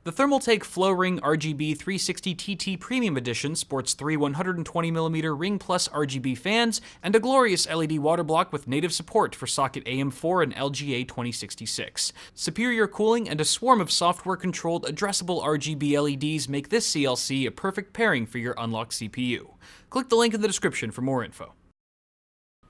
The Thermaltake Flow-Ring RGB 360 TT Premium Edition sports three 120mm Ring Plus RGB fans and a glorious LED water block with native support for socket AM4 and LGA 2066. Superior cooling and a swarm of software-controlled addressable RGB LEDs make this CLC a perfect pairing for your unlocked CPU. Click the link in the description for more info.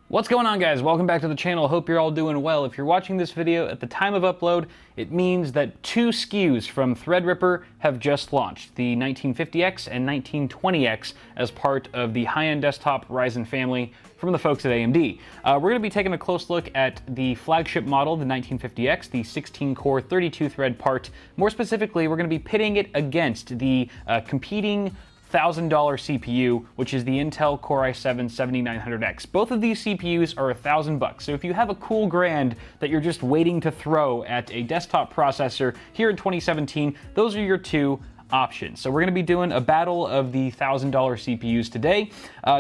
What's going on, guys? Welcome back to the channel. Hope you're all doing well. If you're watching this video at the time of upload, it means that two SKUs from Threadripper have just launched, the 1950X and 1920X, as part of the high-end desktop Ryzen family from the folks at AMD. We're going to be taking a close look at the flagship model, the 1950X, the 16-core, 32-thread part. More specifically, we're going to be pitting it against the competing $1,000 CPU, which is the Intel Core i7-7900X. Both of these CPUs are $1,000, so if you have a cool grand that you're just waiting to throw at a desktop processor here in 2017, those are your two options. So we're going to be doing a battle of the $1,000 CPUs today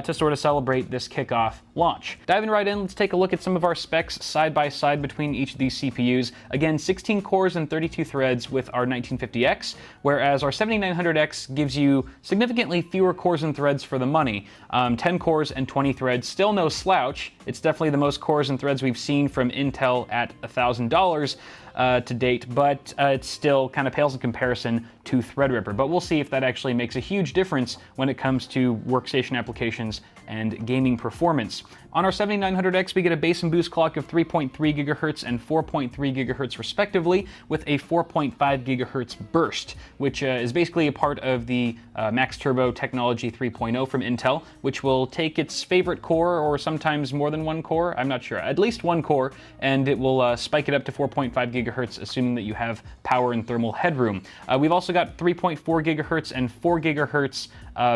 to sort of celebrate this kickoff launch. Diving right in, let's take a look at some of our specs side by side between each of these CPUs. Again, 16 cores and 32 threads with our 1950X, whereas our 7900X gives you significantly fewer cores and threads for the money. 10 cores and 20 threads, still no slouch. It's definitely the most cores and threads we've seen from Intel at $1,000. To date, but it still kind of pales in comparison to Threadripper. But we'll see if that actually makes a huge difference when it comes to workstation applications and gaming performance. On our 7900X, we get a base and boost clock of 3.3 GHz and 4.3 GHz respectively, with a 4.5 GHz burst, which is basically a part of the Max Turbo Technology 3.0 from Intel, which will take its favorite core, or sometimes more than one core, I'm not sure, at least one core, and it will spike it up to 4.5 GHz, assuming that you have power and thermal headroom. We've also got 3.4 GHz and 4 GHz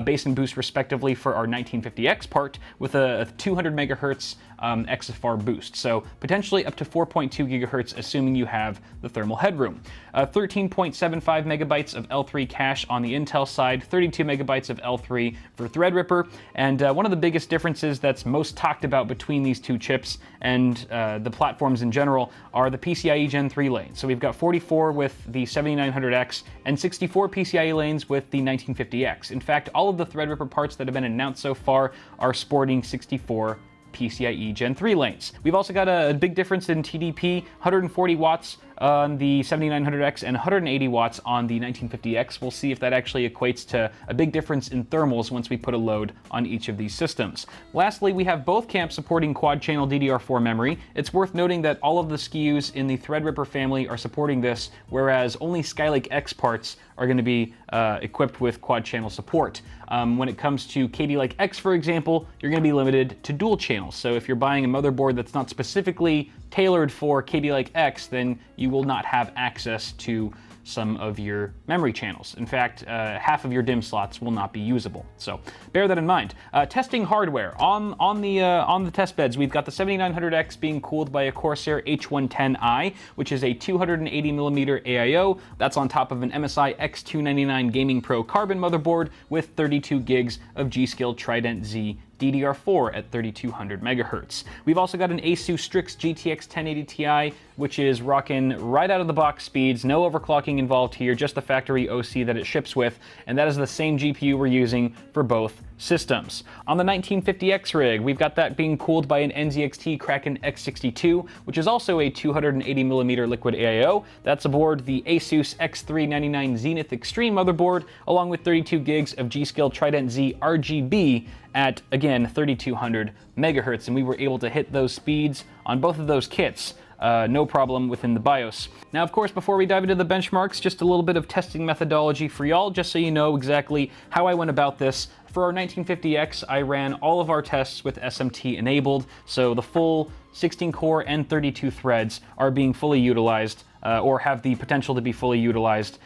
base and boost respectively for our 1950X part, with a 200 megahertz XFR boost, so potentially up to 4.2 gigahertz, assuming you have the thermal headroom. 13.75 megabytes of L3 cache on the Intel side, 32 megabytes of L3 for Threadripper, and one of the biggest differences that's most talked about between these two chips and the platforms in general are the PCIe Gen 3 lanes. So we've got 44 with the 7900X and 64 PCIe lanes with the 1950X. In fact, all of the Threadripper parts that have been announced so far are sporting 64 PCIe Gen 3 lanes. We've also got a big difference in TDP, 140 watts on the 7900X and 180 watts on the 1950X. We'll see if that actually equates to a big difference in thermals once we put a load on each of these systems. Lastly, we have both camps supporting quad-channel DDR4 memory. It's worth noting that all of the SKUs in the Threadripper family are supporting this, whereas only Skylake X parts are going to be equipped with quad-channel support. When it comes to Kaby Lake X, for example, you're going to be limited to dual channels. So if you're buying a motherboard that's not specifically tailored for Kaby Lake X, then you will not have access to some of your memory channels. In fact, half of your DIMM slots will not be usable. So bear that in mind. Testing hardware on the test beds, we've got the 7900X being cooled by a Corsair H110i, which is a 280mm AIO. That's on top of an MSI X299 Gaming Pro Carbon motherboard with 32 gigs of G.Skill Trident Z DDR4 at 3200 megahertz. We've also got an Asus Strix GTX 1080 Ti, which is rocking right out of the box speeds, no overclocking involved here, just the factory OC that it ships with, and that is the same GPU we're using for both systems. On the 1950X rig, we've got that being cooled by an NZXT Kraken X62, which is also a 280mm liquid AIO. That's aboard the Asus X399 Zenith Extreme motherboard, along with 32 gigs of G.Skill Trident Z RGB at, again, 3200 megahertz, and we were able to hit those speeds on both of those kits. No problem within the BIOS. Now, of course, before we dive into the benchmarks, just a little bit of testing methodology for y'all, just so you know exactly how I went about this. For our 1950X, I ran all of our tests with SMT enabled, so the full 16 core and 32 threads are being fully utilized, or have the potential to be fully utilized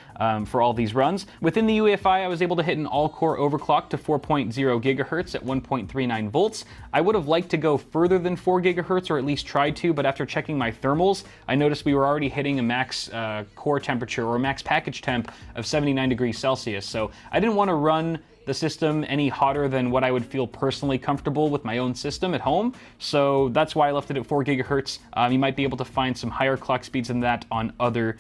for all these runs. Within the UEFI, I was able to hit an all-core overclock to 4.0 gigahertz at 1.39 volts. I would have liked to go further than 4 gigahertz, or at least tried to, but after checking my thermals, I noticed we were already hitting a max core temperature, or max package temp of 79 degrees Celsius. So I didn't want to run the system any hotter than what I would feel personally comfortable with my own system at home. So that's why I left it at 4 gigahertz. You might be able to find some higher clock speeds than that on other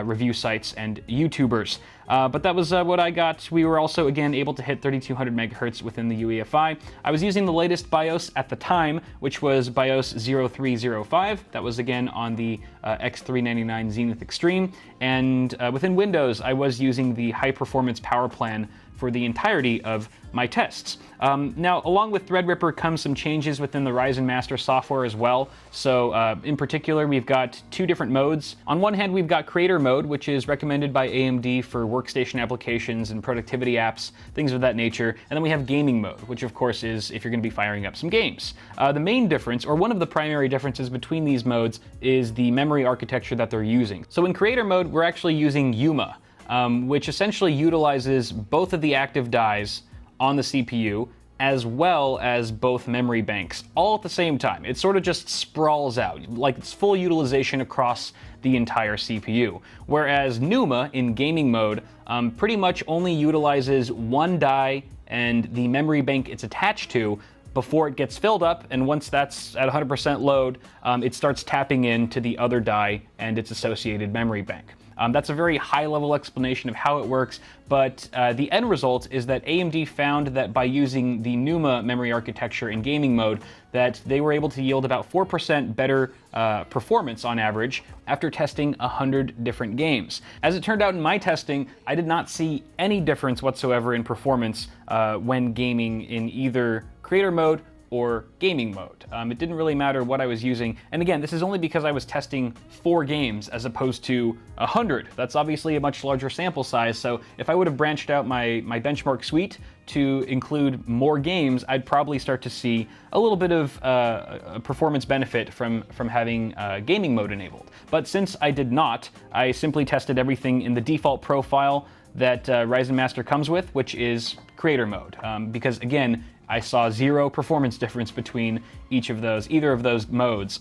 review sites and YouTubers. But that was what I got. We were also, again, able to hit 3200 megahertz within the UEFI. I was using the latest BIOS at the time, which was BIOS 0305. That was, again, on the X399 Zenith Extreme. And within Windows, I was using the high-performance power plan for the entirety of my tests. Now, along with Threadripper comes some changes within the Ryzen Master software as well. So in particular, we've got two different modes. On one hand, we've got Creator Mode, which is recommended by AMD for workstation applications and productivity apps, things of that nature. And then we have Gaming Mode, which of course is if you're going to be firing up some games. The main difference, or one of the primary differences between these modes, is the memory architecture that they're using. So in Creator Mode, we're actually using UMA, which essentially utilizes both of the active dies on the CPU, as well as both memory banks, all at the same time. It sort of just sprawls out, like it's full utilization across the entire CPU. Whereas NUMA, in gaming mode, pretty much only utilizes one die and the memory bank it's attached to before it gets filled up, and once that's at 100% load, it starts tapping into the other die and its associated memory bank. That's a very high-level explanation of how it works, but the end result is that AMD found that by using the NUMA memory architecture in gaming mode, that they were able to yield about 4% better performance on average after testing 100 different games. As it turned out in my testing, I did not see any difference whatsoever in performance when gaming in either creator mode or gaming mode. It didn't really matter what I was using. And again, this is only because I was testing 4 games as opposed to 100. That's obviously a much larger sample size. So if I would have branched out my benchmark suite to include more games, I'd probably start to see a little bit of a performance benefit from having gaming mode enabled. But since I did not, I simply tested everything in the default profile that Ryzen Master comes with, which is creator mode. Because again, I saw 0 performance difference between either of those modes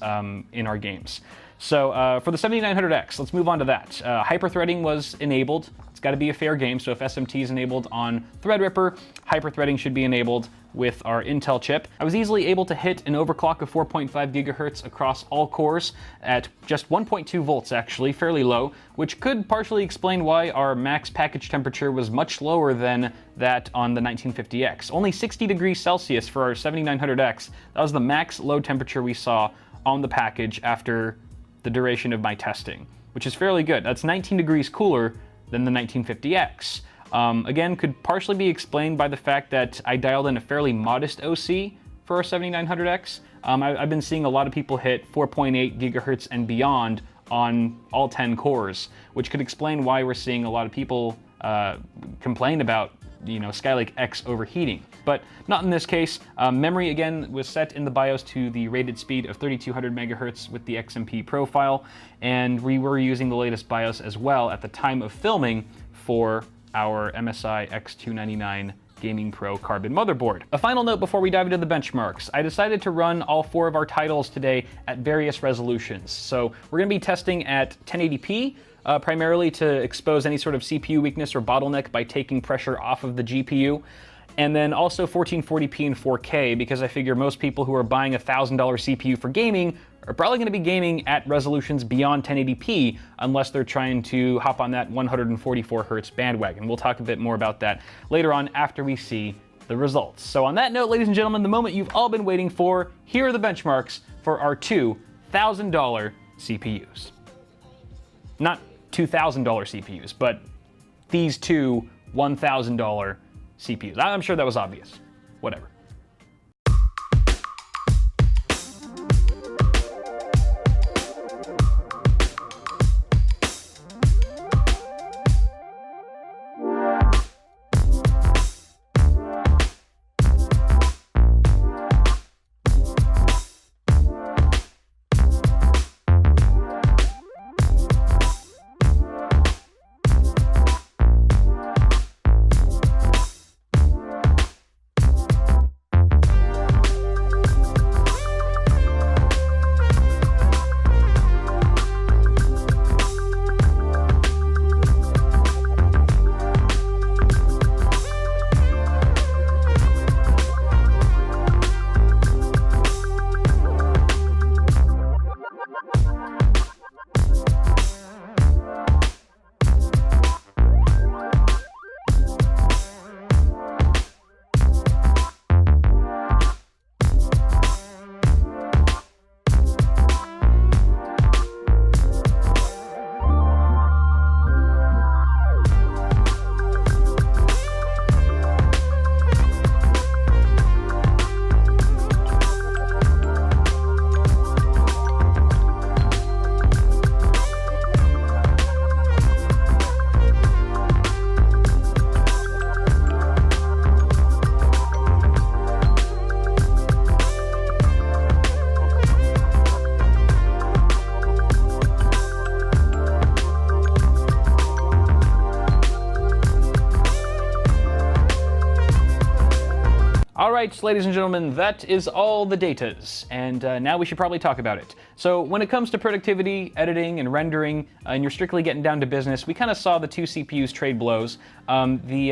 in our games. So for the 7900X, let's move on to that. Hyperthreading was enabled. It's got to be a fair game, so if SMT is enabled on Threadripper, hyperthreading should be enabled with our Intel chip. I was easily able to hit an overclock of 4.5 gigahertz across all cores at just 1.2 volts, actually, fairly low, which could partially explain why our max package temperature was much lower than that on the 1950X. Only 60 degrees Celsius for our 7900X. That was the max load temperature we saw on the package after the duration of my testing, which is fairly good. That's 19 degrees cooler than the 1950X. Again, could partially be explained by the fact that I dialed in a fairly modest OC for our 7900X. I've been seeing a lot of people hit 4.8 gigahertz and beyond on all 10 cores, which could explain why we're seeing a lot of people complain about Skylake X overheating. But not in this case. Memory, again, was set in the BIOS to the rated speed of 3200 megahertz with the XMP profile, and we were using the latest BIOS as well at the time of filming for our MSI X299 Gaming Pro Carbon motherboard. A final note before we dive into the benchmarks. I decided to run all 4 of our titles today at various resolutions. So we're going to be testing at 1080p, primarily to expose any sort of CPU weakness or bottleneck by taking pressure off of the GPU. And then also 1440p and 4K, because I figure most people who are buying a $1,000 CPU for gaming are probably going to be gaming at resolutions beyond 1080p unless they're trying to hop on that 144 hertz bandwagon. We'll talk a bit more about that later on after we see the results. So on that note, ladies and gentlemen, the moment you've all been waiting for, here are the benchmarks for our two $1,000 CPUs. Not $2,000 CPUs, but these two $1,000 CPUs. I'm sure that was obvious. Whatever. All right, ladies and gentlemen, that is all the datas, and now we should probably talk about it. So when it comes to productivity, editing, and rendering, and you're strictly getting down to business, we kind of saw the two CPUs trade blows. The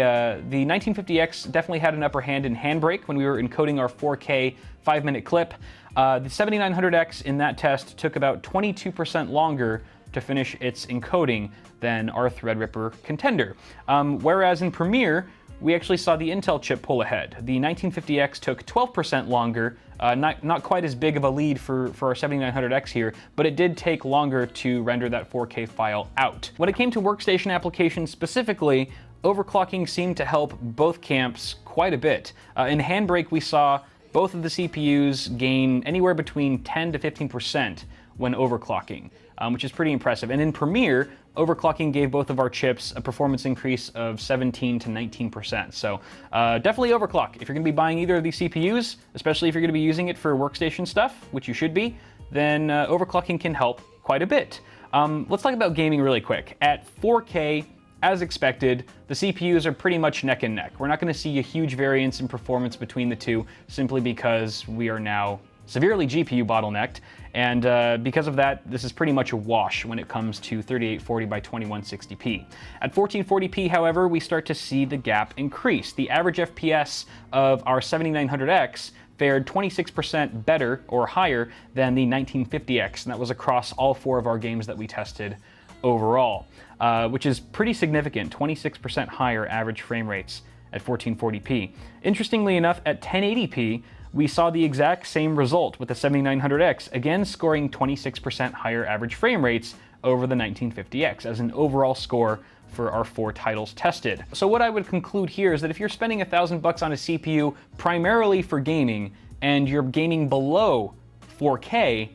1950X definitely had an upper hand in Handbrake when we were encoding our 4K 5-minute clip. The 7900X in that test took about 22% longer to finish its encoding than our Threadripper contender. Whereas in Premiere, we actually saw the Intel chip pull ahead. The 1950X took 12% longer, not quite as big of a lead for our 7900X here, but it did take longer to render that 4K file out. When it came to workstation applications specifically, overclocking seemed to help both camps quite a bit. In Handbrake, we saw both of the CPUs gain anywhere between 10 to 15% when overclocking, which is pretty impressive. And in Premiere, overclocking gave both of our chips a performance increase of 17 to 19%. So definitely overclock. If you're going to be buying either of these CPUs, especially if you're going to be using it for workstation stuff, which you should be, then overclocking can help quite a bit. Let's talk about gaming really quick. At 4K, as expected, the CPUs are pretty much neck and neck. We're not going to see a huge variance in performance between the two simply because we are now severely GPU bottlenecked, and because of that, this is pretty much a wash when it comes to 3840 by 2160p. At 1440p, however, we start to see the gap increase. The average FPS of our 7900X fared 26% better or higher than the 1950X, and that was across all 4 of our games that we tested overall, which is pretty significant, 26% higher average frame rates at 1440p. Interestingly enough, at 1080p, we saw the exact same result with the 7900X, again scoring 26% higher average frame rates over the 1950X as an overall score for our 4 titles tested. So what I would conclude here is that if you're spending $1,000 on a CPU primarily for gaming, and you're gaming below 4K,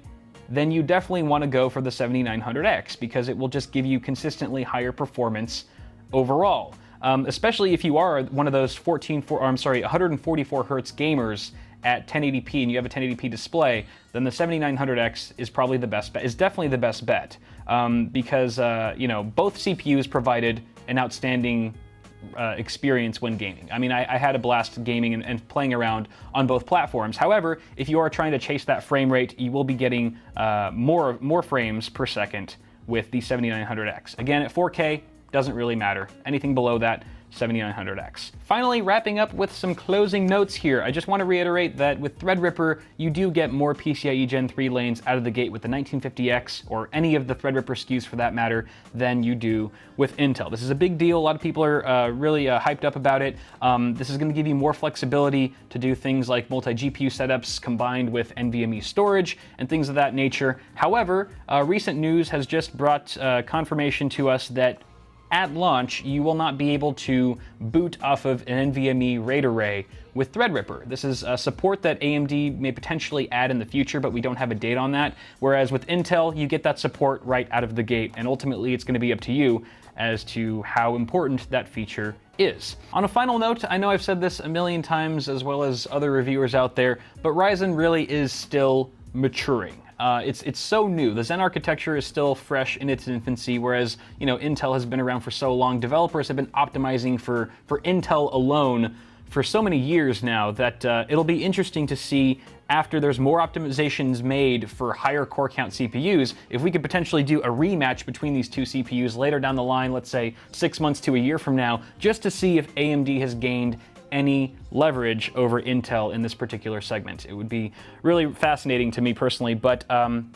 then you definitely want to go for the 7900X because it will just give you consistently higher performance overall. Especially if you are one of those 144 hertz gamers at 1080p and you have a 1080p display, then the 7900X is probably the best bet, is definitely the best bet, because you know, both CPUs provided an outstanding experience when gaming. I mean, I had a blast gaming and playing around on both platforms. However, if you are trying to chase that frame rate, you will be getting more frames per second with the 7900X. Again, at 4K, doesn't really matter. Anything below that, 7900X. Finally, wrapping up with some closing notes here. I just want to reiterate that with Threadripper, you do get more PCIe Gen 3 lanes out of the gate with the 1950X, or any of the Threadripper SKUs for that matter, than you do with Intel. This is a big deal. A lot of people are really hyped up about it. This is going to give you more flexibility to do things like multi-GPU setups combined with NVMe storage and things of that nature. However, recent news has just brought confirmation to us that at launch, you will not be able to boot off of an NVMe RAID array with Threadripper. This is a support that AMD may potentially add in the future, but we don't have a date on that. Whereas with Intel, you get that support right out of the gate, and ultimately it's going to be up to you as to how important that feature is. On a final note, I know I've said this a million times as well as other reviewers out there, but Ryzen really is still maturing. It's so new. The Zen architecture is still fresh in its infancy, whereas, you know, Intel has been around for so long. Developers have been optimizing for Intel alone for so many years now that it'll be interesting to see, after there's more optimizations made for higher core count CPUs, if we could potentially do a rematch between these two CPUs later down the line, let's say 6 months to a year from now, just to see if AMD has gained any leverage over Intel in this particular segment. It would be really fascinating to me personally, but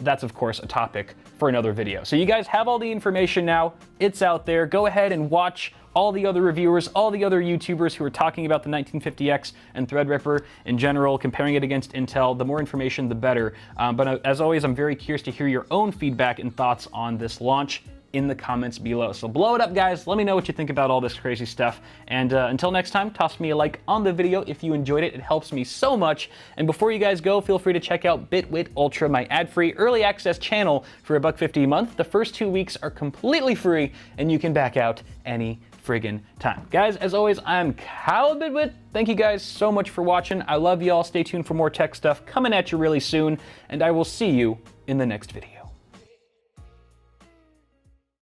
that's of course a topic for another video. So you guys have all the information now, it's out there. Go ahead and watch all the other reviewers, all the other YouTubers who are talking about the 1950X and Threadripper in general, comparing it against Intel. The more information, the better. But as always, I'm very curious to hear your own feedback and thoughts on this launch in the comments below. So blow it up, guys. Let me know what you think about all this crazy stuff. And until next time, toss me a like on the video if you enjoyed it. It helps me so much. And before you guys go, feel free to check out Bitwit Ultra, my ad-free early access channel for $1.50 a month. The first 2 weeks are completely free, and you can back out any friggin' time. Guys, as always, I'm Kyle Bitwit. Thank you guys so much for watching. I love y'all. Stay tuned for more tech stuff coming at you really soon, and I will see you in the next video.